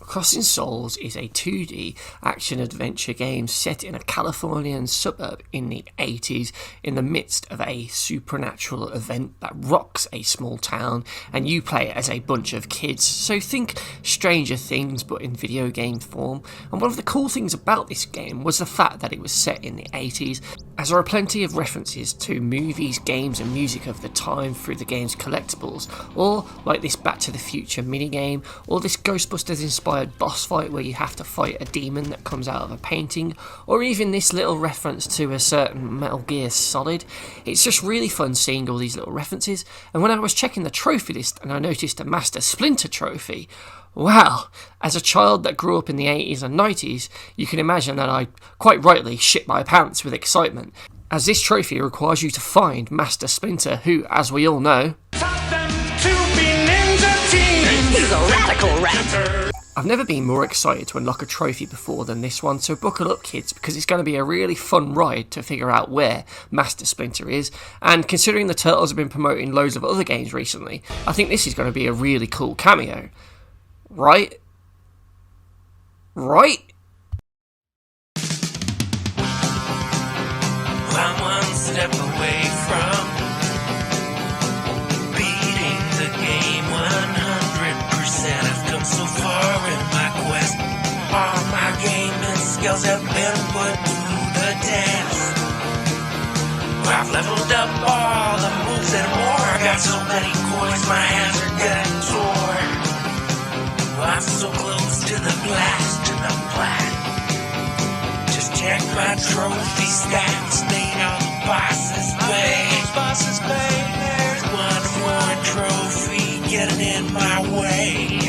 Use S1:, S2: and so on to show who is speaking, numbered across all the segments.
S1: Crossing Souls is a 2D action-adventure game set in a Californian suburb in the 80s in the midst of a supernatural event that rocks a small town, and you play as a bunch of kids. So think Stranger Things but in video game form. And one of the cool things about this game was the fact that it was set in the 80s, as there are plenty of references to movies, games and music of the time through the game's collectibles, or like this Back to the Future minigame, or this Ghostbusters inspired boss fight where you have to fight a demon that comes out of a painting, or even this little reference to a certain Metal Gear Solid. It's just really fun seeing all these little references, and when I was checking the trophy list and I noticed a Master Splinter trophy, well, as a child that grew up in the 80s and 90s, you can imagine that I quite rightly shit my pants with excitement, as this trophy requires you to find Master Splinter, who, as we all know,
S2: Taught them to be ninja teens.
S3: He's a radical rat.
S1: I've never been more excited to unlock a trophy before than this one, so buckle up kids, because it's going to be a really fun ride to figure out where Master Splinter is, and considering the Turtles have been promoting loads of other games recently, I think this is going to be a really cool cameo. Right? Right?
S2: I'm one step away from beating the game 100%. I've come so far in my quest. All my gaming skills have been put to the test. I've leveled up all the moves and more. I got so many coins, my hands are getting sore. I'm so close to the blast, to the plat. Just check my trophy stats, made on the boss's page. Boss's page. There's one more trophy getting in my way,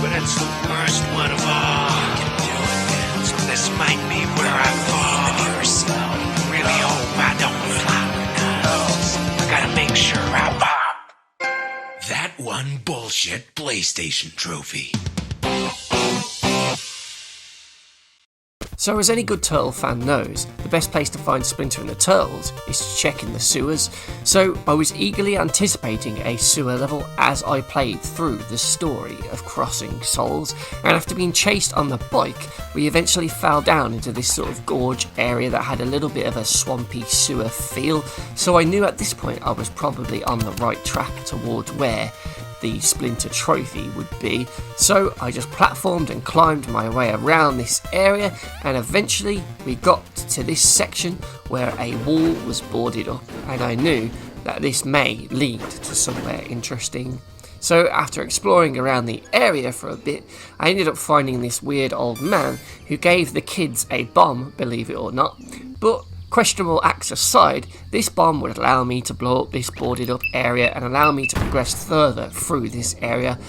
S2: but it's the worst one of all. I can do it, so this might be where I fall. Really hope I don't flop. I gotta make sure I pop that one bullshit PlayStation trophy.
S1: So as any good Turtle fan knows, the best place to find Splinter and the Turtles is to check in the sewers, so I was eagerly anticipating a sewer level as I played through the story of Crossing Souls, and after being chased on the bike, we eventually fell down into this sort of gorge area that had a little bit of a swampy sewer feel, so I knew at this point I was probably on the right track towards where the Splinter trophy would be. So I just platformed and climbed my way around this area, and eventually we got to this section where a wall was boarded up, and I knew that this may lead to somewhere interesting. So after exploring around the area for a bit, I ended up finding this weird old man who gave the kids a bomb, believe it or not, but questionable acts aside, this bomb would allow me to blow up this boarded up area and allow me to progress further through this area.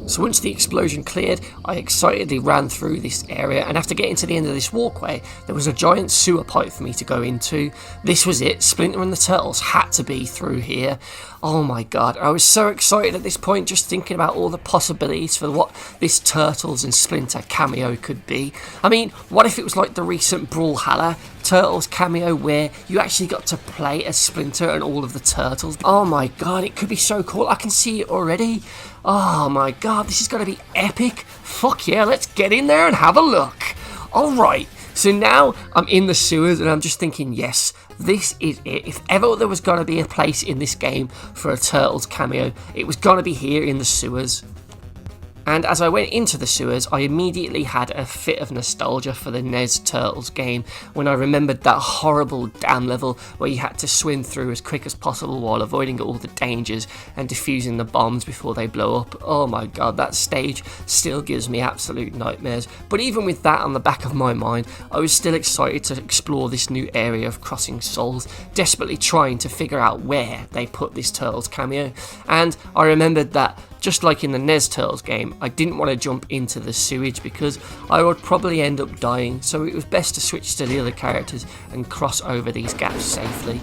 S1: So once the explosion cleared, I excitedly ran through this area, and after getting to the end of this walkway, there was a giant sewer pipe for me to go into. This was it, Splinter and the Turtles had to be through here. Oh my god, I was so excited at this point just thinking about all the possibilities for what this Turtles and Splinter cameo could be. I mean, what if it was like the recent Brawlhalla Turtles cameo where you actually got to play as Splinter and all of the Turtles? Oh my god, it could be so cool, I can see it already. Oh my god, this is going to be epic. Fuck yeah, let's get in there and have a look. Alright, so now I'm in the sewers and I'm just thinking, yes, this is it. If ever there was going to be a place in this game for a Turtles cameo, it was going to be here in the sewers. And as I went into the sewers, I immediately had a fit of nostalgia for the NES Turtles game when I remembered that horrible dam level where you had to swim through as quick as possible while avoiding all the dangers and defusing the bombs before they blow up. Oh my god, that stage still gives me absolute nightmares. But even with that on the back of my mind, I was still excited to explore this new area of Crossing Souls, desperately trying to figure out where they put this Turtles cameo. And I remembered that just like in the NES Turtles game, I didn't want to jump into the sewage because I would probably end up dying, so it was best to switch to the other characters and cross over these gaps safely.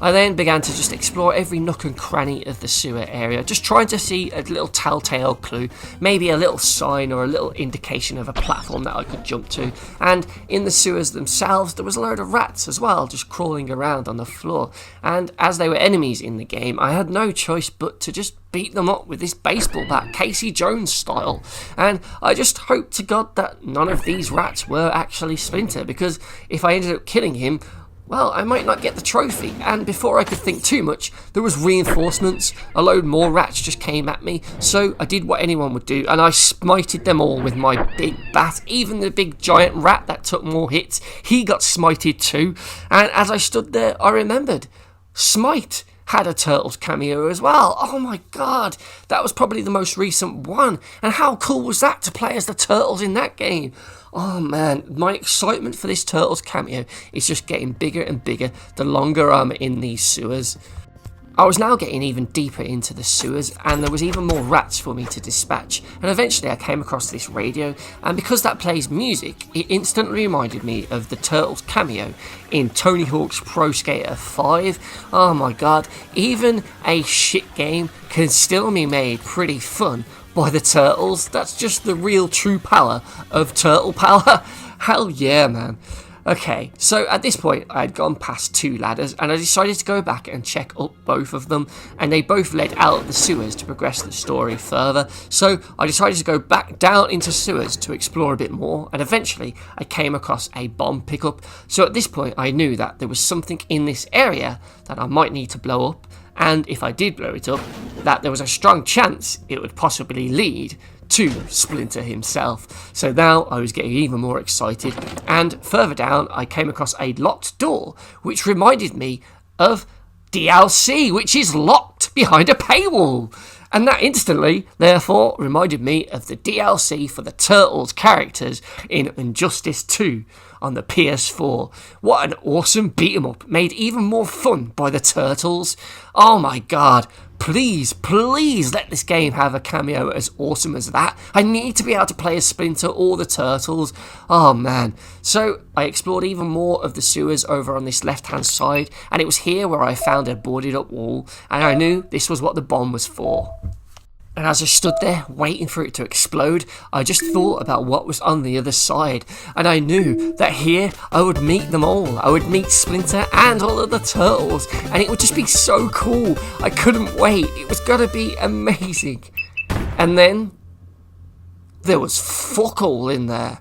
S1: I then began to just explore every nook and cranny of the sewer area, just trying to see a little telltale clue, maybe a little sign or a little indication of a platform that I could jump to. And in the sewers themselves, there was a load of rats as well, just crawling around on the floor. And as they were enemies in the game, I had no choice but to just beat them up with this baseball bat, Casey Jones style. And I just hoped to God that none of these rats were actually Splinter, because if I ended up killing him, well, I might not get the trophy. And before I could think too much, there was reinforcements. A load more rats just came at me. So I did what anyone would do, and I smited them all with my big bat. Even the big giant rat that took more hits, he got smited too. And as I stood there, I remembered, Smite had a Turtles cameo as well. Oh my god, that was probably the most recent one. And how cool was that to play as the Turtles in that game? Oh man, my excitement for this Turtles cameo is just getting bigger and bigger the longer I'm in these sewers. I was now getting even deeper into the sewers, and there was even more rats for me to dispatch, and eventually I came across this radio, and because that plays music, it instantly reminded me of the Turtles cameo in Tony Hawk's Pro Skater 5. Oh my god, even a shit game can still be made pretty fun by the Turtles. That's just the real true power of Turtle power. Hell yeah, man. Okay, so at this point I had gone past 2 ladders, and I decided to go back and check up both of them, and they both led out of the sewers to progress the story further. So I decided to go back down into sewers to explore a bit more, and eventually I came across a bomb pickup. So at this point I knew that there was something in this area that I might need to blow up, and if I did blow it up, that there was a strong chance it would possibly lead to Splinter himself. So now I was getting even more excited, and further down I came across a locked door which reminded me of DLC, which is locked behind a paywall, and that instantly therefore reminded me of the DLC for the Turtles characters in Injustice 2 on the PS4. What an awesome beat 'em up, made even more fun by the Turtles. Oh my god, please let this game have a cameo as awesome as that. I need to be able to play as Splinter or the Turtles. Oh man. So I explored even more of the sewers over on this left hand side, and it was here where I found a boarded up wall, and I knew this was what the bomb was for. And as I stood there waiting for it to explode, I just thought about what was on the other side, and I knew that here I would meet them all. I would meet Splinter and all of the Turtles, and it would just be so cool. I couldn't wait. It was gonna be amazing. And then there was fuck all in there.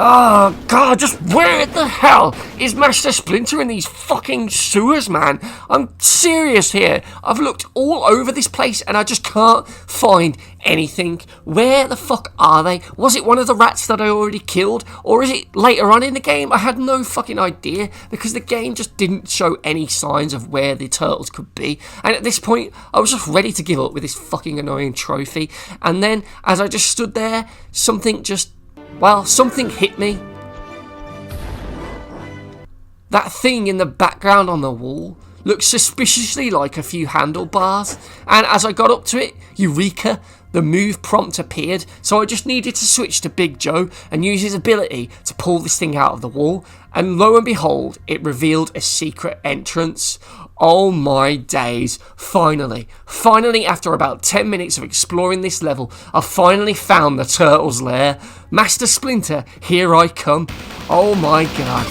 S1: Oh god, just where the hell is Master Splinter in these fucking sewers, man? I'm serious here. I've looked all over this place and I just can't find anything. Where the fuck are they? Was it one of the rats that I already killed? Or is it later on in the game? I had no fucking idea, because the game just didn't show any signs of where the Turtles could be. And at this point, I was just ready to give up with this fucking annoying trophy. And then, as I just stood there, something hit me. That thing in the background on the wall looked suspiciously like a few handlebars, and as I got up to it, eureka, the move prompt appeared, so I just needed to switch to Big Joe and use his ability to pull this thing out of the wall, and lo and behold, it revealed a secret entrance. Oh my days, finally after about 10 minutes of exploring this level, I finally found the Turtles' lair. Master Splinter, here I come. Oh my god.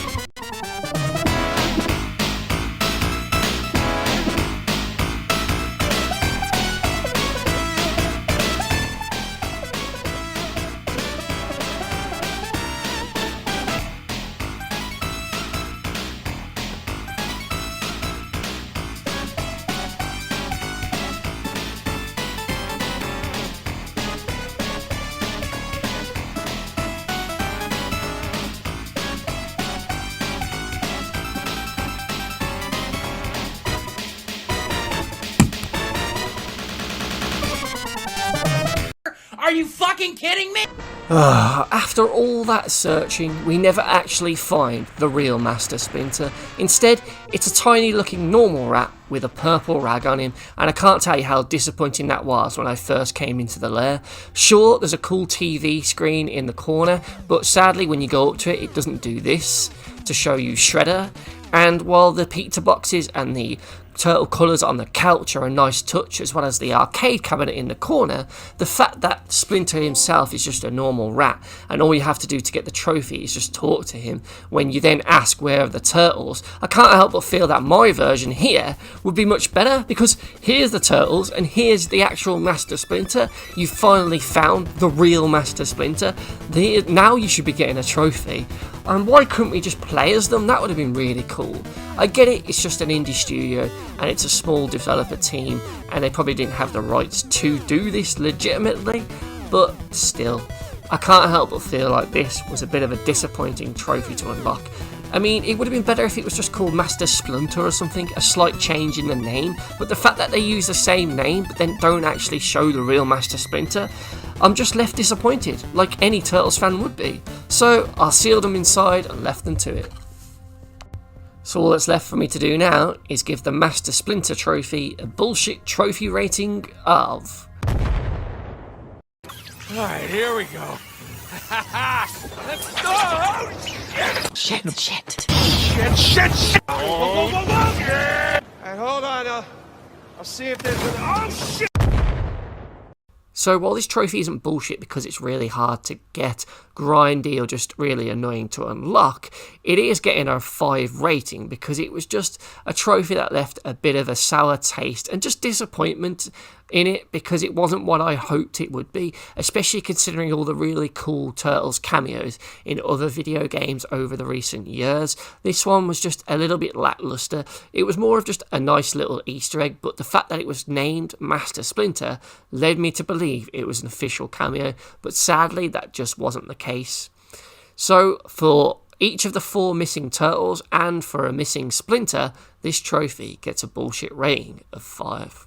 S2: Are you fucking kidding me?
S1: After all that searching, we never actually find the real Master Splinter. Instead, it's a tiny looking normal rat with a purple rag on him, and I can't tell you how disappointing that was when I first came into the lair. Sure, there's a cool TV screen in the corner, but sadly when you go up to it, it doesn't do this to show you Shredder. And while the pizza boxes and the turtle colours on the couch are a nice touch, as well as the arcade cabinet in the corner, the fact that Splinter himself is just a normal rat and all you have to do to get the trophy is just talk to him when you then ask where are the turtles, I can't help but feel that my version here would be much better, because here's the turtles and here's the actual Master Splinter. You finally found the real Master Splinter. Now you should be getting a trophy. And why couldn't we just play as them? That would have been really cool. I get it, it's just an indie studio and it's a small developer team and they probably didn't have the rights to do this legitimately, but still, I can't help but feel like this was a bit of a disappointing trophy to unlock. I mean, it would have been better if it was just called Master Splinter or something, a slight change in the name, but the fact that they use the same name but then don't actually show the real Master Splinter, I'm just left disappointed, like any Turtles fan would be. So I sealed them inside and left them to it. So all that's left for me to do now is give the Master Splinter trophy a bullshit trophy rating of...
S2: Alright, here we go. Let's go! Oh, shit! Shit! Whoa! Alright, hold on. I'll see if there's an... Oh, shit!
S1: So while this trophy isn't bullshit because it's really hard to get, grindy or just really annoying to unlock, it is getting a 5 rating because it was just a trophy that left a bit of a sour taste and just disappointment in it because it wasn't what I hoped it would be, especially considering all the really cool Turtles cameos in other video games over the recent years. This one was just a little bit lackluster. It was more of just a nice little Easter egg, but the fact that it was named Master Splinter led me to believe it was an official cameo, but sadly that just wasn't the case. So for each of the 4 missing Turtles and for a missing Splinter, this trophy gets a bullshit rating of 5.